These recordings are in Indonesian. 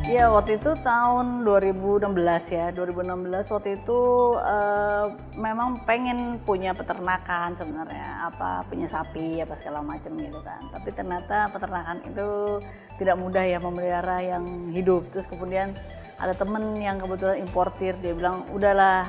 Iya, waktu itu tahun 2016 ya. 2016 waktu itu memang pengen punya peternakan sebenarnya, punya sapi apa segala macam gitu kan. Tapi ternyata peternakan itu tidak mudah ya memelihara yang hidup. Terus kemudian ada temen yang kebetulan importir, dia bilang udahlah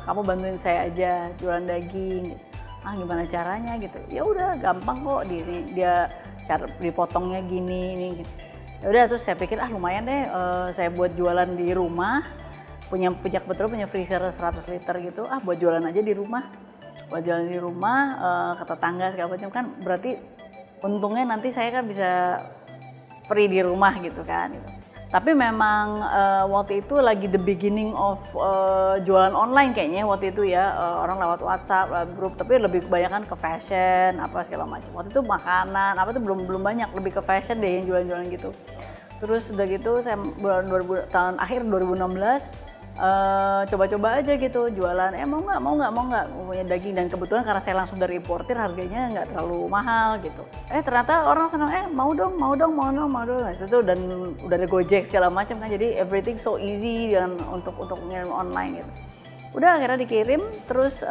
kamu bantuin saya aja jualan daging. Ah, gimana caranya gitu? Ya udah gampang kok, dia cara dipotongnya gini ini. Gitu. Ya udah, terus saya pikir lumayan deh, saya buat jualan di rumah, kebetulan punya freezer 100 liter gitu, buat jualan aja di rumah, ke tetangga segala macam kan, berarti untungnya nanti saya kan bisa free di rumah gitu kan. Gitu. Tapi memang waktu itu lagi the beginning of jualan online kayaknya waktu itu ya, orang lewat WhatsApp, lewat grup, tapi lebih kebanyakan ke fashion apa segala macam. Waktu itu makanan apa itu belum banyak, lebih ke fashion deh yang jualan-jualan gitu. Terus udah gitu saya tahun akhir 2016 coba-coba aja gitu jualan, mau nggak punya daging, dan kebetulan karena saya langsung dari importir harganya nggak terlalu mahal gitu. Ternyata orang senang, mau dong itu, dan udah ada Gojek segala macam kan, jadi everything so easy dan untuk ngirim online gitu. Udah akhirnya dikirim, terus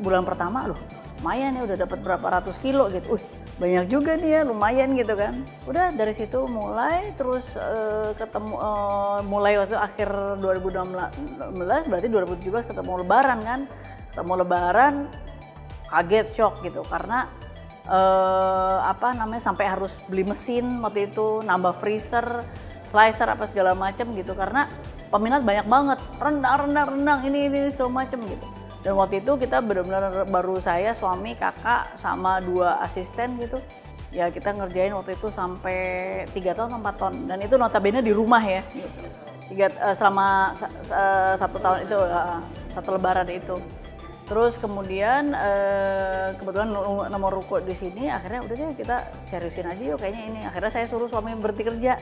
bulan pertama lumayan ya, udah dapat berapa ratus kilo gitu. Banyak juga nih ya, lumayan gitu kan. Udah dari situ mulai, terus mulai waktu akhir 2016, berarti 2017 ketemu lebaran kan. Kaget, shock gitu, karena sampai harus beli mesin waktu itu, nambah freezer, slicer apa segala macam gitu, karena peminat banyak banget, rendang ini segala macam gitu. Dan waktu itu kita benar-benar baru saya, suami, kakak, sama 2 asisten gitu. Ya kita ngerjain waktu itu sampai 3 ton atau 4 ton. Dan itu notabene di rumah ya. Gitu. Selama 1 tahun itu, 1 lebaran itu. Terus kemudian kebetulan nomor ruko di sini, akhirnya udah deh kita seriusin aja yuk kayaknya ini. Akhirnya saya suruh suami berhenti kerja.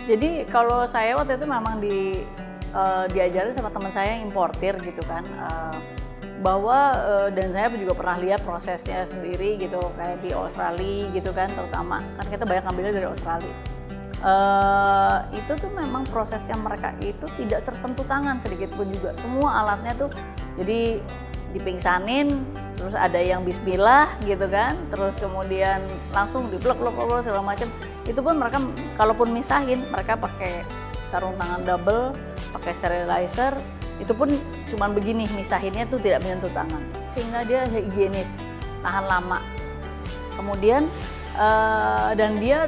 Jadi kalau saya waktu itu memang diajarin sama teman saya yang importir gitu kan, bahwa dan saya juga pernah lihat prosesnya sendiri gitu, kayak di Australia gitu kan, terutama kan kita banyak ngambilnya dari Australia. Itu tuh memang prosesnya mereka itu tidak tersentuh tangan sedikit pun juga, semua alatnya tuh jadi dipingsanin, terus ada yang bismillah gitu kan, terus kemudian langsung diblok segala macam. Itu pun mereka kalaupun misahin, mereka pakai sarung tangan double, pakai sterilizer, itu pun cuman begini, misahinnya tuh tidak menyentuh tangan, sehingga dia higienis, tahan lama. Kemudian dan dia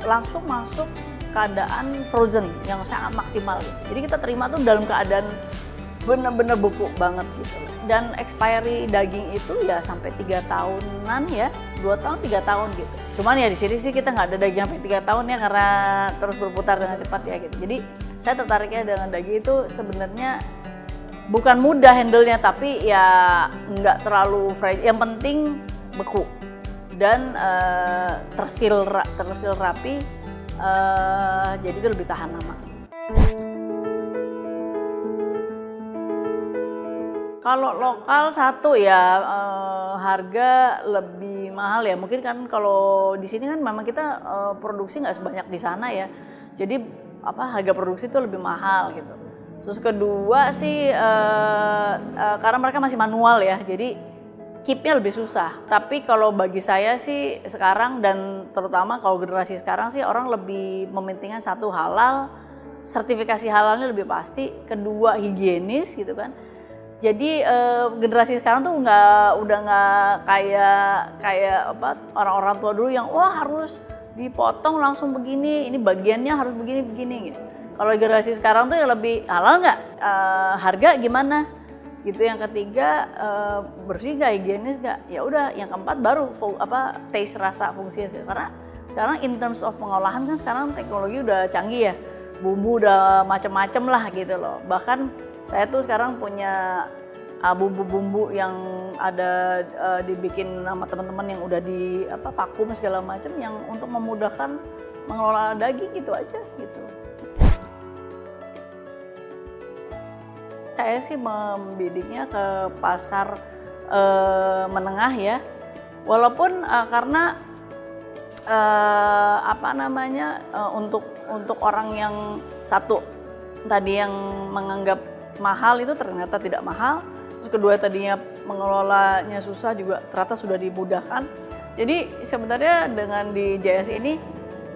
langsung masuk keadaan frozen yang sangat maksimal gitu. Jadi kita terima tuh dalam keadaan bener-bener beku banget gitu. Dan expiry daging itu ya sampai 3 tahunan ya, 2 tahun 3 tahun gitu. Cuman ya di sini sih kita nggak ada daging sampai 3 tahun ya, karena terus berputar dengan cepat ya gitu. Jadi saya tertariknya dengan daging itu sebenarnya bukan mudah handle-nya, tapi ya nggak terlalu fragile. Yang penting beku dan tersil rapi, jadi itu lebih tahan lama. Kalau lokal satu ya harga lebih mahal ya, mungkin kan kalau di sini kan memang kita produksi nggak sebanyak di sana ya, jadi harga produksi itu lebih mahal gitu. Terus kedua sih karena mereka masih manual ya, jadi keep-nya lebih susah. Tapi kalau bagi saya sih sekarang, dan terutama kalau generasi sekarang sih, orang lebih mementingkan satu, halal, sertifikasi halalnya lebih pasti, kedua higienis gitu kan. Jadi generasi sekarang tuh udah nggak kayak orang-orang tua dulu yang harus dipotong langsung begini, ini bagiannya harus begini gitu. Kalau generasi sekarang tuh ya lebih halal nggak, harga gimana gitu. Yang ketiga bersih nggak, higienis nggak, ya udah. Yang keempat baru taste, rasa, fungsinya. Karena sekarang in terms of pengolahan kan sekarang teknologi udah canggih ya, bumbu udah macem-macem lah gitu loh. Bahkan saya tuh sekarang punya bumbu-bumbu yang ada dibikin sama teman-teman yang udah di vakum segala macam, yang untuk memudahkan mengelola daging gitu aja gitu. Saya sih membidiknya ke pasar menengah ya, walaupun karena untuk orang yang satu tadi yang menganggap mahal itu ternyata tidak mahal. Terus kedua tadinya mengelolanya susah juga ternyata sudah dimudahkan. Jadi sebenarnya dengan di JS ini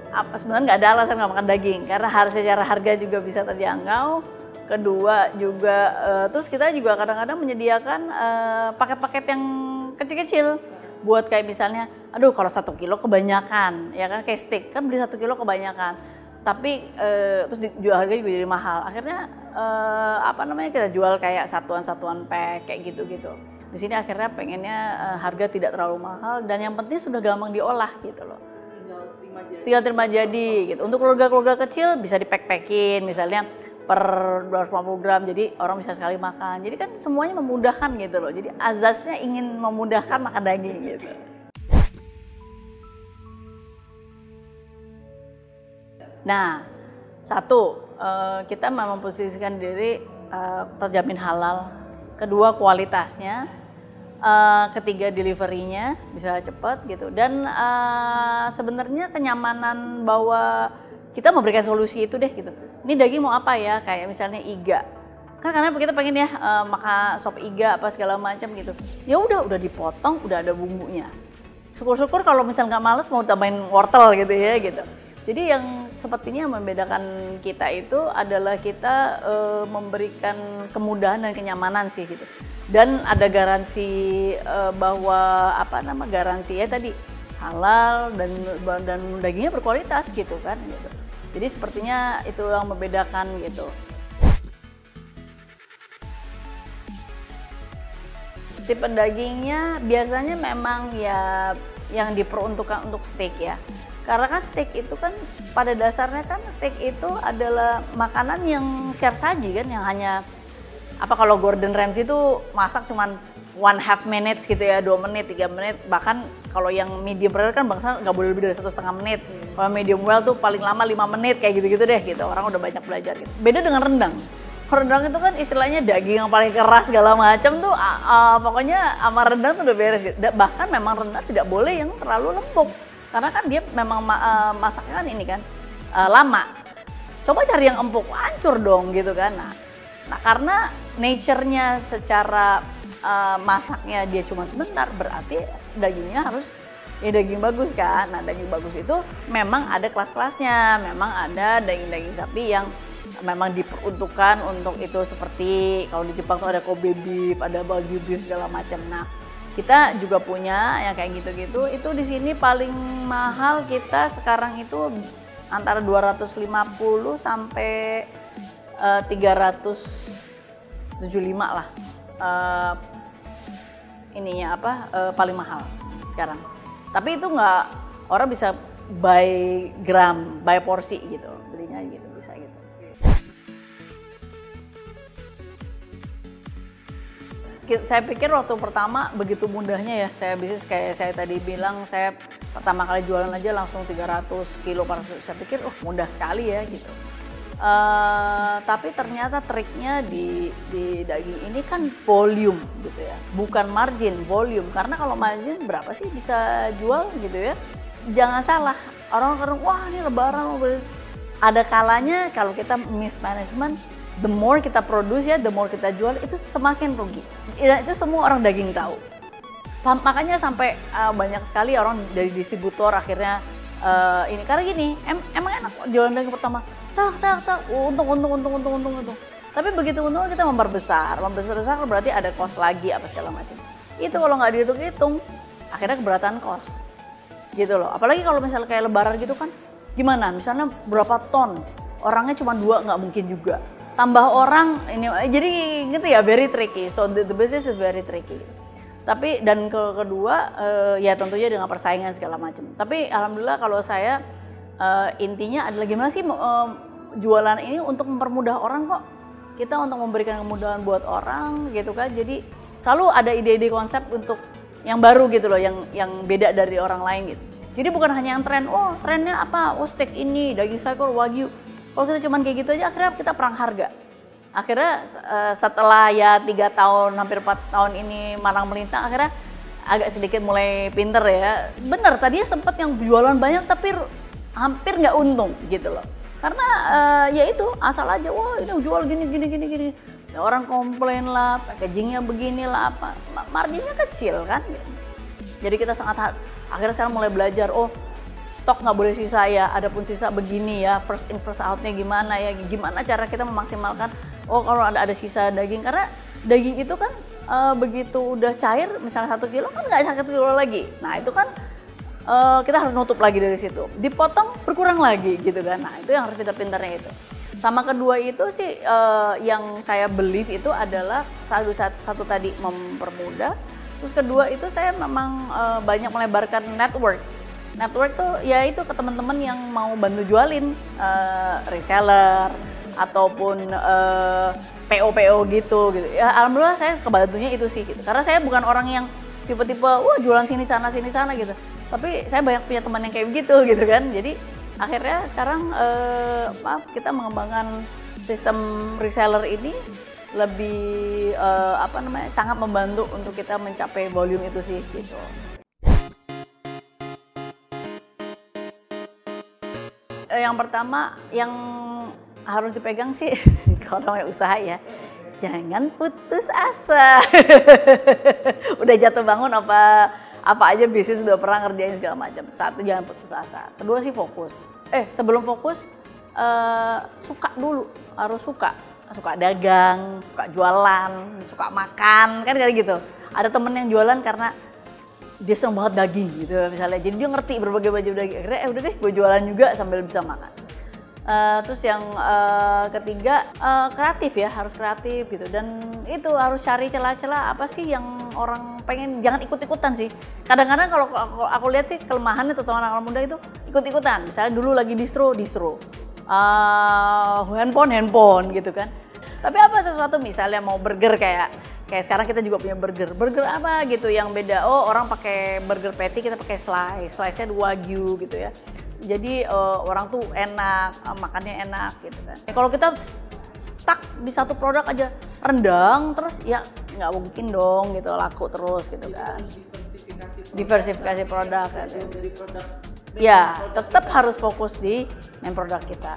sebenarnya nggak ada alasan nggak makan daging karena secara harga juga bisa terjangkau. Kedua juga terus kita juga kadang-kadang menyediakan paket-paket yang kecil-kecil buat kayak misalnya, aduh kalau 1 kilo kebanyakan, ya kan kayak steak kan beli 1 kilo kebanyakan, tapi terus dijual harga juga jadi mahal. Akhirnya kita jual kayak satuan-satuan pack kayak gitu-gitu. Di sini akhirnya pengennya harga tidak terlalu mahal dan yang penting sudah gampang diolah gitu loh. Tinggal terima jadi gitu. Untuk keluarga-keluarga kecil bisa dipack-packin misalnya per 250 gram jadi orang bisa sekali makan. Jadi kan semuanya memudahkan gitu loh. Jadi azasnya ingin memudahkan makan daging gitu. Nah, satu kita memposisikan diri terjamin halal. Kedua kualitasnya. Ketiga deliverynya bisa cepat gitu. Dan sebenarnya kenyamanan bahwa kita memberikan solusi itu deh gitu. Ini daging mau apa ya? Kayak misalnya iga. Kan karena kita pengen ya makan sop iga apa segala macam gitu. Ya udah dipotong, udah ada bumbunya. Syukur-syukur kalau misalnya nggak males mau tambahin wortel gitu ya gitu. Jadi yang sepertinya membedakan kita itu adalah kita memberikan kemudahan dan kenyamanan sih gitu. Dan ada garansi bahwa garansi ya tadi halal dan dagingnya berkualitas gitu kan gitu. Jadi sepertinya itu yang membedakan gitu. Tipe dagingnya biasanya memang ya yang diperuntukkan untuk steak ya. Karena kan steak itu kan pada dasarnya kan steak itu adalah makanan yang siap saji kan, yang hanya kalau Gordon Ramsay itu masak cuman 1/2 minutes gitu ya, 2 menit, 3 menit, bahkan kalau yang medium rare kan bahkan nggak boleh lebih dari 1,5 menit. Kalau medium well tuh paling lama 5 menit kayak gitu-gitu deh gitu, orang udah banyak belajar gitu. Beda dengan rendang. Rendang itu kan istilahnya daging yang paling keras segala macam tuh, pokoknya sama rendang tuh udah beres gitu. Bahkan memang rendang tidak boleh yang terlalu lembut. Karena kan dia memang masaknya kan ini kan lama. Coba cari yang empuk, hancur dong gitu kan. Nah karena nature-nya secara masaknya dia cuma sebentar, berarti dagingnya harus ya daging bagus kan. Nah daging bagus itu memang ada kelas-kelasnya, memang ada daging-daging sapi yang memang diperuntukkan untuk itu, seperti kalau di Jepang tuh ada Kobe beef, ada Wagyu beef segala macam. Nah kita juga punya yang kayak gitu-gitu. Itu di sini paling mahal kita sekarang itu antara 250 sampai 375 lah. Paling mahal sekarang. Tapi itu nggak, orang bisa by gram, by porsi gitu, belinya gitu, bisa gitu. Saya pikir waktu pertama begitu mudahnya ya saya bisnis, kayak saya tadi bilang, saya pertama kali jualan aja langsung 300 kilo, saya pikir mudah sekali ya gitu. Tapi ternyata triknya di daging ini kan volume gitu ya, bukan margin, volume. Karena kalau margin berapa sih bisa jual gitu ya. Jangan salah, orang-orang wah ini lebaran, ada kalanya kalau kita mismanagement, the more kita produce ya, the more kita jual, itu semakin rugi. Itu semua orang daging tahu. Makanya sampai banyak sekali orang dari distributor akhirnya ini karena gini, emang enak jualan daging pertama, untung. Tapi begitu untung kita membesar berarti ada cost lagi apa segala macam. Itu kalau nggak dihitung-hitung, akhirnya keberatan cost, gitu loh. Apalagi kalau misalnya kayak lebaran gitu kan, gimana? Misalnya berapa ton, orangnya cuma 2 nggak mungkin juga. Tambah orang ini, jadi gitu ya, very tricky. So the business is very tricky. Tapi dan kedua ya tentunya dengan persaingan segala macam. Tapi alhamdulillah kalau saya intinya adalah gimana sih jualan ini untuk mempermudah orang kok. Kita untuk memberikan kemudahan buat orang gitu kan. Jadi selalu ada ide-ide konsep untuk yang baru gitu loh, yang beda dari orang lain gitu. Jadi bukan hanya yang tren, trennya apa? Steak ini, daging sakor, wagyu. Kalau kita cuman kayak gitu aja, akhirnya kita perang harga. Akhirnya setelah ya 3 tahun, hampir 4 tahun ini malang melintang, akhirnya agak sedikit mulai pinter ya. Bener, tadinya sempat yang jualan banyak tapi hampir nggak untung gitu loh. Karena ya itu asal aja, wah ini jual gini. Orang komplain lah, packagingnya begini lah, apa marginnya kecil kan. Jadi kita akhirnya sekarang mulai belajar, oh stok nggak boleh sisa ya, adapun sisa begini ya, first in first outnya gimana ya, gimana cara kita memaksimalkan, oh kalau ada sisa daging, karena daging itu kan begitu udah cair, misalnya 1 kilo kan nggak 1 kilo lagi, nah itu kan kita harus nutup lagi dari situ, dipotong berkurang lagi gitu kan, nah itu yang harus pintar-pintarnya itu. Sama kedua itu sih yang saya believe itu adalah satu tadi mempermudah, terus kedua itu saya memang banyak melebarkan network. Network tuh ya itu ke teman-teman yang mau bantu jualin, reseller ataupun PO gitu. Ya alhamdulillah saya kebantunya itu sih gitu. Karena saya bukan orang yang tipe-tipe wah jualan sini sana gitu. Tapi saya banyak punya teman yang kayak begitu gitu kan. Jadi akhirnya sekarang kita mengembangkan sistem reseller ini lebih sangat membantu untuk kita mencapai volume itu sih gitu. Yang pertama yang harus dipegang sih kalau namanya usaha ya, jangan putus asa. Udah jatuh bangun apa aja bisnis udah pernah ngerjain segala macam. Satu, jangan putus asa. Kedua sih fokus. Sebelum fokus suka dulu, harus suka dagang, suka jualan, suka makan, kan kayak gitu. Ada temen yang jualan karena dia seneng banget daging gitu misalnya, jadi dia ngerti berbagai macam daging, akhirnya udah deh gue jualan juga sambil bisa makan. Terus yang ketiga kreatif ya, harus kreatif gitu, dan itu harus cari celah-celah apa sih yang orang pengen, jangan ikut-ikutan sih. Kadang-kadang kalau aku lihat sih kelemahannya tuh anak muda itu ikut-ikutan, misalnya dulu lagi distro, handphone gitu kan. Tapi apa sesuatu misalnya mau burger kayak sekarang kita juga punya burger apa gitu yang beda. Oh orang pakai burger patty, kita pakai slice-nya Wagyu gitu ya. Jadi orang tuh enak, makannya enak gitu kan. Kalau kita stuck di satu produk aja rendang terus ya nggak mungkin dong gitu laku terus gitu kan. Diversifikasi produk kan. Ya tetap harus fokus di main produk kita.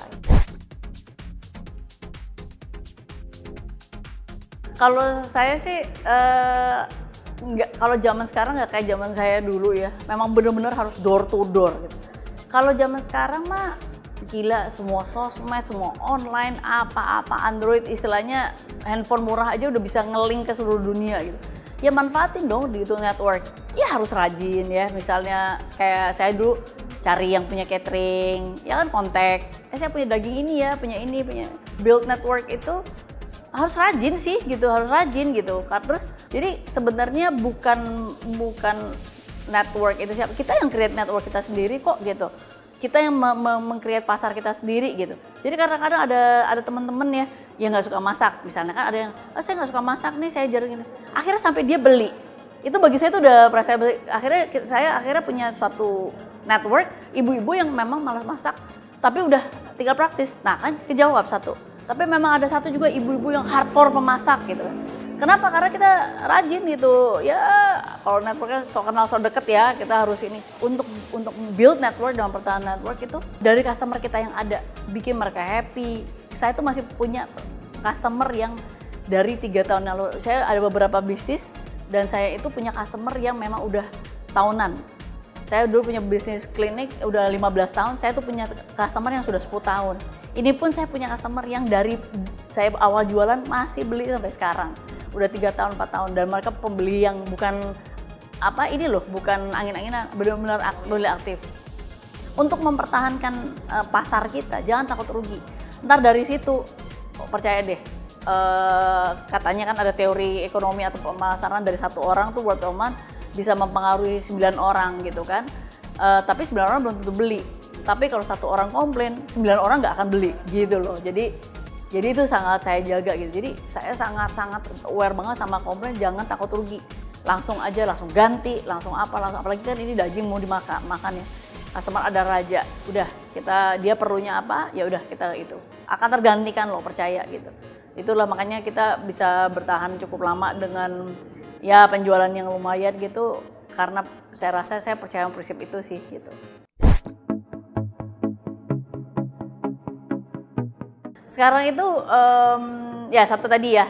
Kalau saya sih kalau zaman sekarang nggak kayak zaman saya dulu ya. Memang benar-benar harus door to door gitu. Kalau zaman sekarang mah gila, semua sosmed, semua online, apa-apa Android, istilahnya handphone murah aja udah bisa nge-link ke seluruh dunia gitu. Ya manfaatin dong di itu network. Ya harus rajin ya. Misalnya kayak saya dulu cari yang punya catering, ya kan kontak. Saya punya daging ini ya, punya build network itu. Harus rajin sih gitu, harus rajin gitu. Terus jadi sebenarnya bukan network itu siapa, kita yang create network kita sendiri kok gitu. Kita yang meng-create pasar kita sendiri gitu. Jadi kadang-kadang ada teman-teman ya yang nggak suka masak, misalnya kan ada yang saya nggak suka masak nih, saya jarang gini. Akhirnya sampai dia beli. Itu bagi saya itu udah perasaan. Saya akhirnya punya suatu network ibu-ibu yang memang malas masak, tapi udah tinggal praktis. Nah kan kejawab satu. Tapi memang ada satu juga ibu-ibu yang hardcore pemasak gitu kan. Kenapa? Karena kita rajin gitu. Ya kalau networknya so kenal so deket ya, kita harus ini. Untuk build network dan pertahanan network itu dari customer kita yang ada. Bikin mereka happy. Saya tuh masih punya customer yang dari 3 tahun lalu. Saya ada beberapa bisnis dan saya itu punya customer yang memang udah tahunan. Saya dulu punya bisnis klinik udah 15 tahun, saya tuh punya customer yang sudah 10 tahun. Ini pun saya punya customer yang dari saya awal jualan masih beli sampai sekarang. Udah 3 tahun, 4 tahun, dan mereka pembeli yang bukan bukan angin-anginan, benar-benar beli aktif. Untuk mempertahankan pasar kita, jangan takut rugi. Ntar dari situ, percaya deh, katanya kan ada teori ekonomi atau pemasaran dari 1 orang tuh word of mouth bisa mempengaruhi 9 orang gitu kan. Tapi 9 orang belum tentu beli. Tapi kalau 1 orang komplain, 9 orang nggak akan beli gitu loh. Jadi itu sangat saya jaga gitu. Jadi saya sangat aware banget sama komplain, jangan takut rugi. Langsung ganti, langsung apalagi kan ini daging mau dimakan ya. Customer ada raja, udah dia perlunya apa, ya udah kita itu. Akan tergantikan loh, percaya gitu. Itulah makanya kita bisa bertahan cukup lama dengan ya penjualan yang lumayan gitu, karena saya rasa saya percaya prinsip itu sih gitu. Sekarang itu ya satu tadi ya,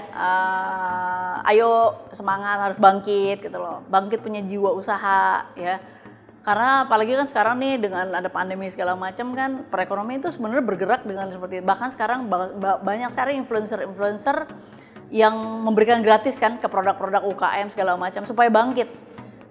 ayo semangat, harus bangkit gitu loh, bangkit punya jiwa usaha ya. Karena apalagi kan sekarang nih dengan ada pandemi segala macam kan, perekonomian itu sebenarnya bergerak dengan seperti itu. Bahkan sekarang banyak sekali influencer yang memberikan gratis kan ke produk-produk UKM segala macam supaya bangkit.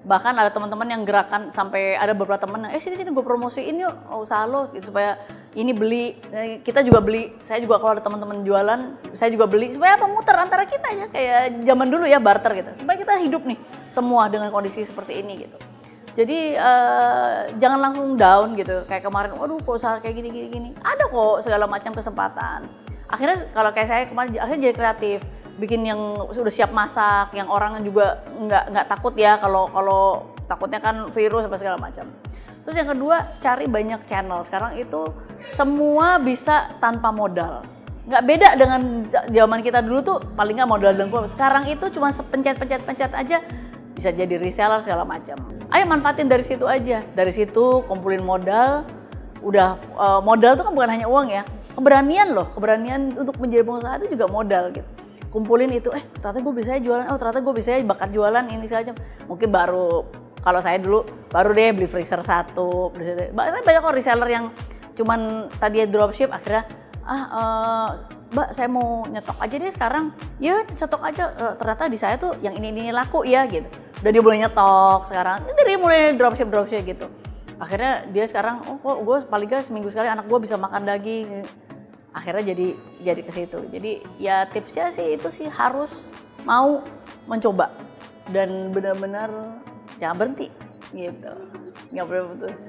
Bahkan ada teman-teman yang gerakan sampai ada beberapa teman yang sini gue promosiin yuk usaha lo gitu, supaya ini beli, kita juga beli. Saya juga kalau ada teman-teman jualan, saya juga beli supaya apa, muter antara kita aja kayak zaman dulu ya, barter gitu. Supaya kita hidup nih semua dengan kondisi seperti ini gitu. Jadi jangan langsung down gitu, kayak kemarin, waduh kok usaha kayak gini. Ada kok segala macam kesempatan. Akhirnya kalau kayak saya kemarin, akhirnya jadi kreatif, bikin yang sudah siap masak, yang orang juga nggak takut ya kalau takutnya kan virus apa segala macam. Terus yang kedua, cari banyak channel. Sekarang itu semua bisa tanpa modal. Nggak beda dengan zaman kita dulu tuh paling nggak modal dengkul. Sekarang itu cuma pencet aja bisa jadi reseller segala macam. Ayo manfaatin dari situ aja. Dari situ kumpulin modal. Udah modal tuh kan bukan hanya uang ya. Keberanian loh, keberanian untuk menjadi pengusaha itu juga modal gitu. Kumpulin itu, ternyata gue bisa jualan, ternyata gue bisa bakat jualan ini segala macam. Mungkin baru, kalau saya dulu baru deh beli freezer 1. Banyak kok reseller yang cuman tadi dropship akhirnya Mbak saya mau nyetok aja deh sekarang. Ya nyetok aja, ternyata di saya tuh yang ini laku ya gitu. Udah dia boleh nyetok sekarang, dia mulai dropship gitu. Akhirnya dia sekarang, kok gue paling gak seminggu sekali anak gue bisa makan daging. Akhirnya jadi ke situ. Jadi ya tipsnya sih itu sih harus mau mencoba dan benar-benar jangan berhenti gitu, nggak boleh putus.